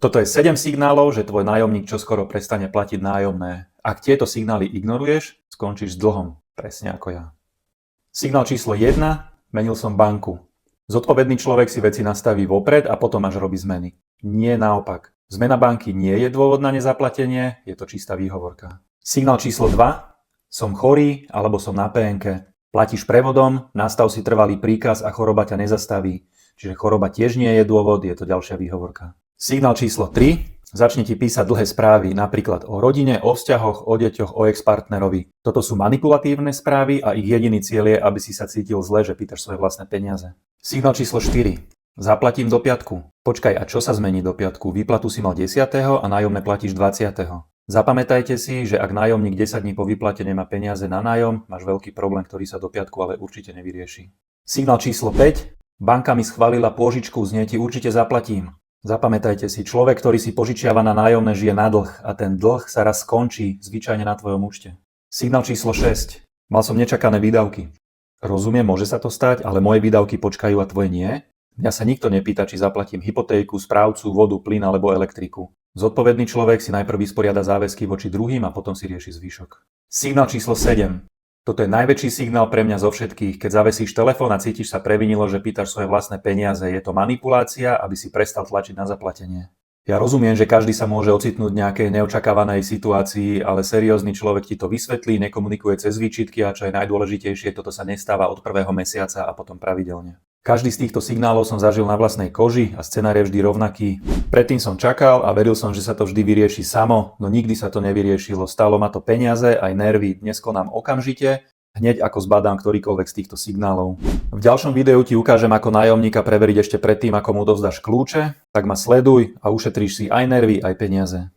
Toto je 7 signálov, že tvoj nájomník čoskoro prestane platiť nájomné. Ak tieto signály ignoruješ, skončíš s dlhom. Presne ako ja. Signál číslo 1. Menil som banku. Zodpovedný človek si veci nastaví vopred a potom až robí zmeny. Nie naopak. Zmena banky nie je dôvod na nezaplatenie, je to čistá výhovorka. Signál číslo 2. Som chorý alebo som na PNK. Platíš prevodom, nastav si trvalý príkaz a choroba ťa nezastaví. Čiže choroba tiež nie je dôvod, je to ďalšia výhovorka. Signál číslo 3. Začne ti písať dlhé správy, napríklad o rodine, o vzťahoch, o deťoch, o ex-partnerovi. Toto sú manipulatívne správy a ich jediný cieľ je, aby si sa cítil zle, že pýtaš svoje vlastné peniaze. Signál číslo 4. Zaplatím do piatku. Počkaj, a čo sa zmení do piatku? Výplatu si mal 10. a nájomné platíš 20. Zapamätajte si, že ak nájomník 10 dní po výplate nemá peniaze na nájom, máš veľký problém, ktorý sa do piatku ale určite nevyrieši. Signál číslo 5. Banka mi schválila pôžičku, z nej ti určite zaplatím. Zapamätajte si, človek, ktorý si požičiava na nájomné, žije na dlh a ten dlh sa raz skončí, zvyčajne na tvojom účte. Signál číslo 6. Mal som nečakané výdavky. Rozumiem, môže sa to stať, ale moje výdavky počkajú a tvoje nie? Mňa sa nikto nepýta, či zaplatím hypotéku, správcu, vodu, plyn alebo elektriku. Zodpovedný človek si najprv vysporiada záväzky voči druhým a potom si rieši zvyšok. Signál číslo 7. Toto je najväčší signál pre mňa zo všetkých. Keď zavesíš telefón a cítiš sa previnilo, že pýtaš svoje vlastné peniaze, je to manipulácia, aby si prestal tlačiť na zaplatenie. Ja rozumiem, že každý sa môže ocitnúť v nejakej neočakávanej situácii, ale seriózny človek ti to vysvetlí, nekomunikuje cez výčitky a čo je najdôležitejšie, toto sa nestáva od prvého mesiaca a potom pravidelne. Každý z týchto signálov som zažil na vlastnej koži a scenár je vždy rovnaký. Predtým som čakal a veril som, že sa to vždy vyrieši samo, no nikdy sa to nevyriešilo. Stálo ma to peniaze aj nervy. Dnes konám okamžite, hneď ako zbadám ktorýkoľvek z týchto signálov. V ďalšom videu ti ukážem, ako nájomníka preveriť ešte predtým, ako mu dovzdáš kľúče, tak ma sleduj a ušetríš si aj nervy, aj peniaze.